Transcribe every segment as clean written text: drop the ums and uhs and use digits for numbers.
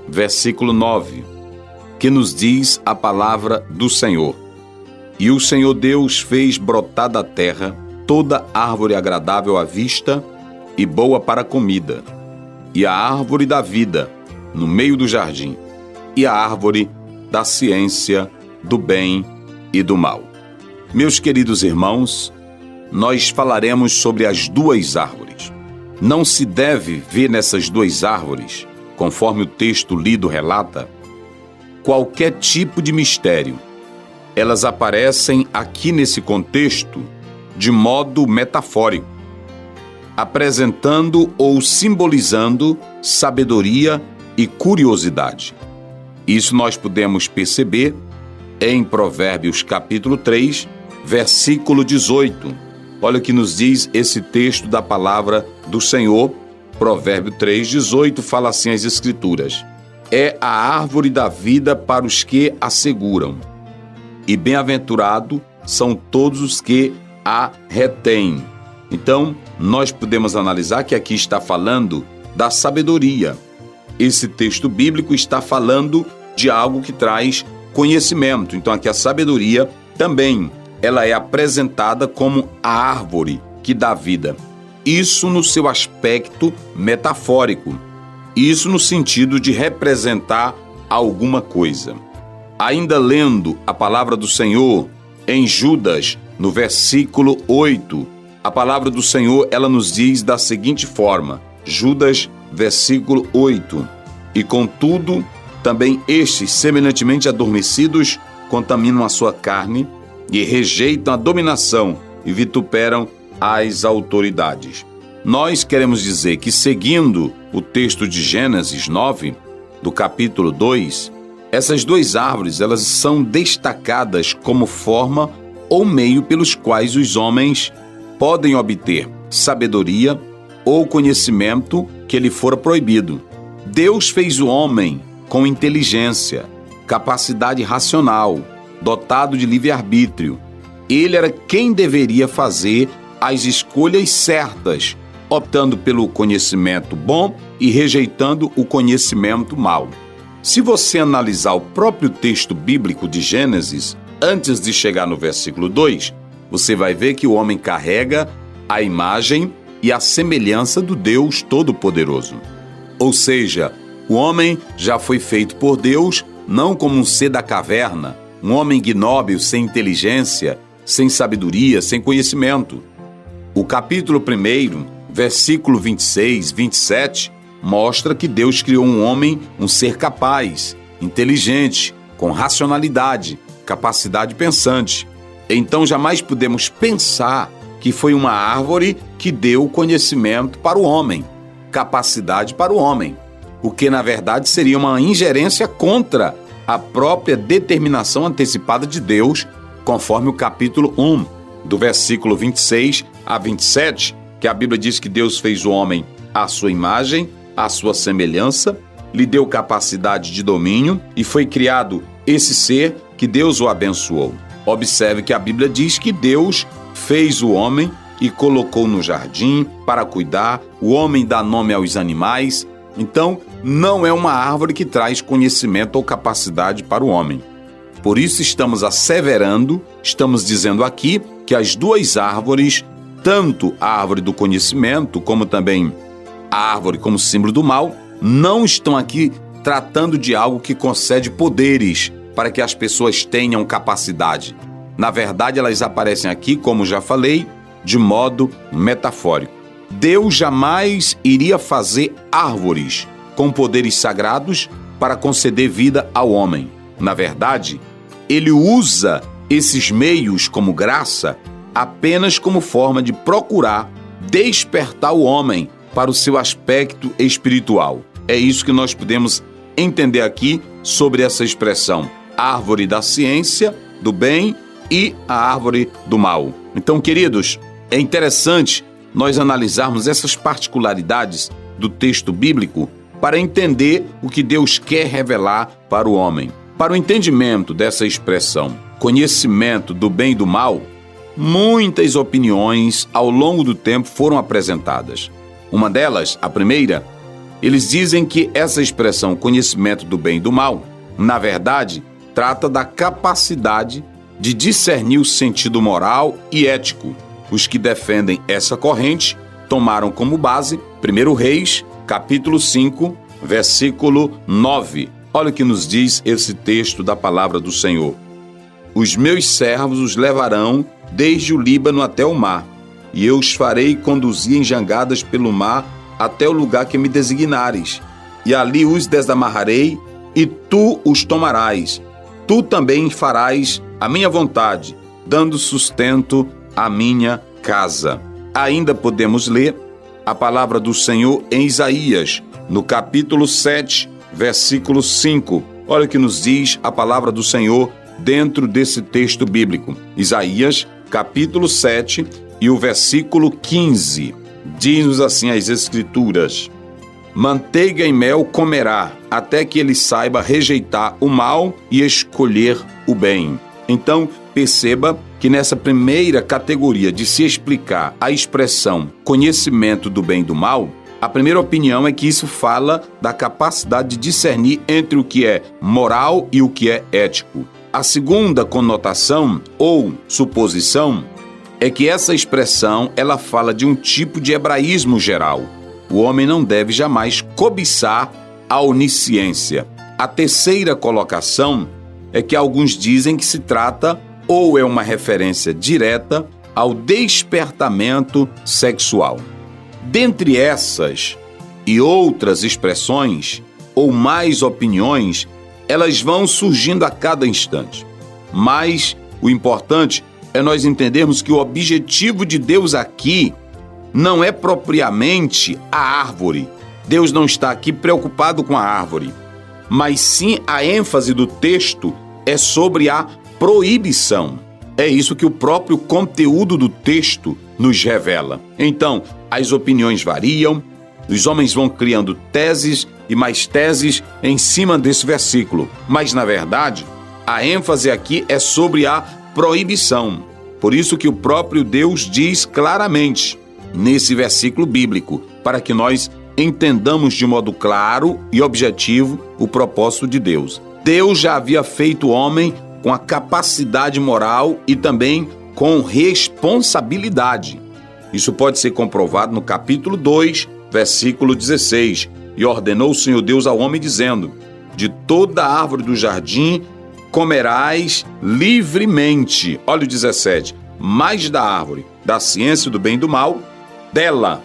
versículo 9, que nos diz a palavra do Senhor. E o Senhor Deus fez brotar da terra toda árvore agradável à vista e boa para a comida, e a árvore da vida no meio do jardim, e a árvore da ciência do bem e do mal. Meus queridos irmãos, nós falaremos sobre as duas árvores. Não se deve ver nessas duas árvores, conforme o texto lido relata, qualquer tipo de mistério. Elas aparecem aqui nesse contexto de modo metafórico, apresentando ou simbolizando sabedoria e curiosidade. Isso nós podemos perceber em Provérbios capítulo 3, versículo 18. Olha o que nos diz esse texto da palavra do Senhor. Provérbio 3, 18 fala assim as Escrituras: é a árvore da vida para os que a seguram, e bem-aventurado são todos os que a retêm. Então, nós podemos analisar que aqui está falando da sabedoria. Esse texto bíblico está falando de algo que traz conhecimento. Então, aqui a sabedoria também, ela é apresentada como a árvore que dá vida. Isso no seu aspecto metafórico. Isso no sentido de representar alguma coisa. Ainda lendo a palavra do Senhor em Judas, no versículo 8, a palavra do Senhor, ela nos diz da seguinte forma, Judas, versículo 8, e contudo, também estes, semelhantemente adormecidos, contaminam a sua carne e rejeitam a dominação e vituperam as autoridades. Nós queremos dizer que, seguindo o texto de Gênesis 9, do capítulo 2, essas duas árvores, elas são destacadas como forma ou meio pelos quais os homens podem obter sabedoria ou conhecimento que lhe fora proibido. Deus fez o homem com inteligência, capacidade racional, dotado de livre-arbítrio. Ele era quem deveria fazer as escolhas certas, optando pelo conhecimento bom e rejeitando o conhecimento mau. Se você analisar o próprio texto bíblico de Gênesis, antes de chegar no versículo 2, você vai ver que o homem carrega a imagem e a semelhança do Deus Todo-Poderoso. Ou seja, o homem já foi feito por Deus não como um ser da caverna, um homem ignóbil, sem inteligência, sem sabedoria, sem conhecimento. O capítulo 1, versículo 26, 27, mostra que Deus criou um homem, um ser capaz, inteligente, com racionalidade, capacidade pensante. Então jamais podemos pensar que foi uma árvore que deu conhecimento para o homem, capacidade para o homem, o que na verdade seria uma ingerência contra a própria determinação antecipada de Deus, conforme o capítulo 1, do versículo 26 a 27, que a Bíblia diz que Deus fez o homem à sua imagem, à sua semelhança, lhe deu capacidade de domínio e foi criado esse ser que Deus o abençoou. Observe que a Bíblia diz que Deus fez o homem e colocou no jardim para cuidar, o homem dá nome aos animais. Então, não é uma árvore que traz conhecimento ou capacidade para o homem. Por isso estamos asseverando, estamos dizendo aqui que as duas árvores, tanto a árvore do conhecimento como também a árvore como símbolo do mal, não estão aqui tratando de algo que concede poderes para que as pessoas tenham capacidade. Na verdade, elas aparecem aqui, como já falei, de modo metafórico. Deus jamais iria fazer árvores com poderes sagrados para conceder vida ao homem. Na verdade, ele usa esses meios como graça apenas como forma de procurar despertar o homem para o seu aspecto espiritual. É isso que nós podemos entender aqui sobre essa expressão, árvore da ciência, do bem e a árvore do mal. Então, queridos, é interessante nós analisarmos essas particularidades do texto bíblico para entender o que Deus quer revelar para o homem. Para o entendimento dessa expressão, conhecimento do bem e do mal, muitas opiniões ao longo do tempo foram apresentadas. Uma delas, a primeira, Eles dizem que essa expressão conhecimento do bem e do mal, na verdade, trata da capacidade de discernir o sentido moral e ético. Os que defendem essa corrente tomaram como base 1 Reis, capítulo 5, versículo 9. Olha o que nos diz esse texto da palavra do Senhor. Os meus servos os levarão desde o Líbano até o mar, e eu os farei conduzir em jangadas pelo mar até o lugar que me designares, e ali os desamarrarei, e tu os tomarás. Tu também farás a minha vontade, dando sustento à minha casa. Ainda podemos ler a palavra do Senhor em Isaías, no capítulo 7, versículo 5. Olha o que nos diz a palavra do Senhor dentro desse texto bíblico. Isaías, capítulo 7 e o versículo 15. Diz-nos assim as Escrituras: manteiga e mel comerá, até que ele saiba rejeitar o mal e escolher o bem. Então, perceba que nessa primeira categoria de se explicar a expressão conhecimento do bem e do mal, a primeira opinião é que isso fala da capacidade de discernir entre o que é moral e o que é ético. A segunda conotação ou suposição é que essa expressão ela fala de um tipo de hebraísmo geral. O homem não deve jamais cobiçar a onisciência. A terceira colocação é que alguns dizem que se trata ou é uma referência direta ao despertamento sexual. Dentre essas e outras expressões, ou mais opiniões, elas vão surgindo a cada instante. Mas o importante é nós entendermos que o objetivo de Deus aqui não é propriamente a árvore. Deus não está aqui preocupado com a árvore, mas sim a ênfase do texto é sobre a proibição. É isso que o próprio conteúdo do texto nos revela. Então, as opiniões variam, os homens vão criando teses e mais teses em cima desse versículo. Mas, na verdade, a ênfase aqui é sobre a proibição. Por isso que o próprio Deus diz claramente nesse versículo bíblico, para que nós entendamos de modo claro e objetivo o propósito de Deus. Deus já havia feito o homem com a capacidade moral e também com responsabilidade. Isso pode ser comprovado no capítulo 2, versículo 16. E ordenou o Senhor Deus ao homem, dizendo: de toda árvore do jardim comerás livremente. Olha o 17. Mas da árvore da ciência do bem e do mal, dela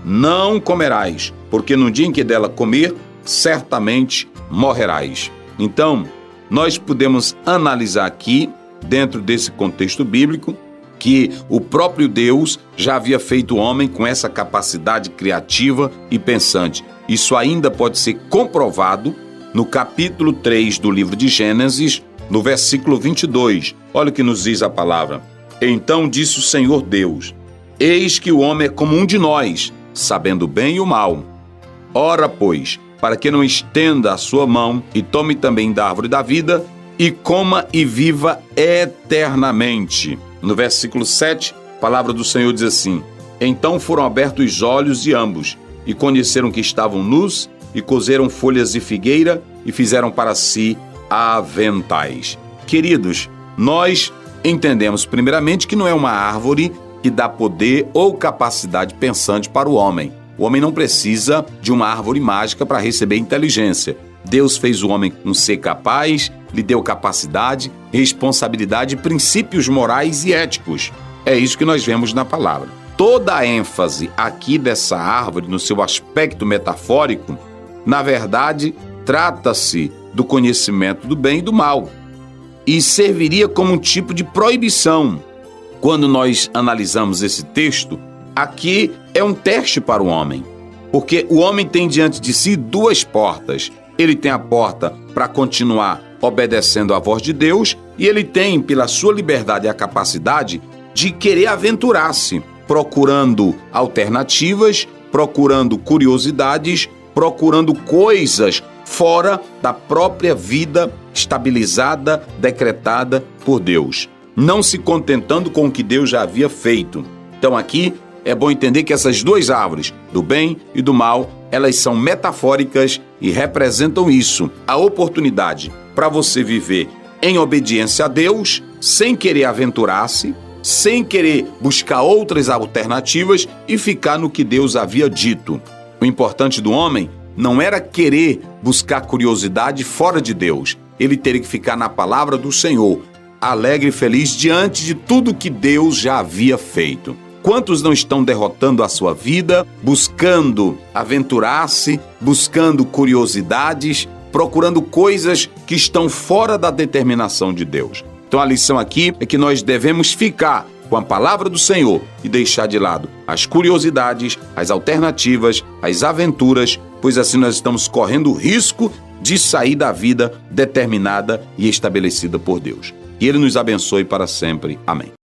não comerás, porque no dia em que dela comer, certamente morrerás. Então, nós podemos analisar aqui, dentro desse contexto bíblico, que o próprio Deus já havia feito o homem com essa capacidade criativa e pensante. Isso ainda pode ser comprovado no capítulo 3 do livro de Gênesis, no versículo 22. Olha o que nos diz a palavra. Então disse o Senhor Deus: eis que o homem é como um de nós, sabendo o bem e o mal. Ora, pois, para que não estenda a sua mão e tome também da árvore da vida e coma e viva eternamente. No versículo 7, a palavra do Senhor diz assim: então foram abertos os olhos de ambos e conheceram que estavam nus e coseram folhas de figueira e fizeram para si aventais. Queridos, nós entendemos primeiramente que não é uma árvore que dá poder ou capacidade pensante para o homem. O homem não precisa de uma árvore mágica para receber inteligência. Deus fez o homem um ser capaz, lhe deu capacidade, responsabilidade, princípios morais e éticos. É isso que nós vemos na palavra. Toda a ênfase aqui dessa árvore, no seu aspecto metafórico, na verdade, trata-se do conhecimento do bem e do mal, e serviria como um tipo de proibição. Quando nós analisamos esse texto, aqui é um teste para o homem, porque o homem tem diante de si duas portas. Ele tem a porta para continuar obedecendo à voz de Deus, e ele tem, pela sua liberdade e a capacidade, de querer aventurar-se, procurando alternativas, procurando curiosidades, procurando coisas fora da própria vida estabilizada, decretada por Deus, não se contentando com o que Deus já havia feito. Então aqui é bom entender que essas duas árvores, do bem e do mal, elas são metafóricas e representam isso, a oportunidade para você viver em obediência a Deus, sem querer aventurar-se, sem querer buscar outras alternativas e ficar no que Deus havia dito. O importante do homem não era querer buscar curiosidade fora de Deus. Ele teria que ficar na palavra do Senhor, alegre e feliz diante de tudo que Deus já havia feito. Quantos não estão derrotando a sua vida, buscando aventurar-se, buscando curiosidades, procurando coisas que estão fora da determinação de Deus? Então a lição aqui é que nós devemos ficar com a palavra do Senhor e deixar de lado as curiosidades, as alternativas, as aventuras, pois assim nós estamos correndo o risco de sair da vida determinada e estabelecida por Deus. Que Ele nos abençoe para sempre. Amém.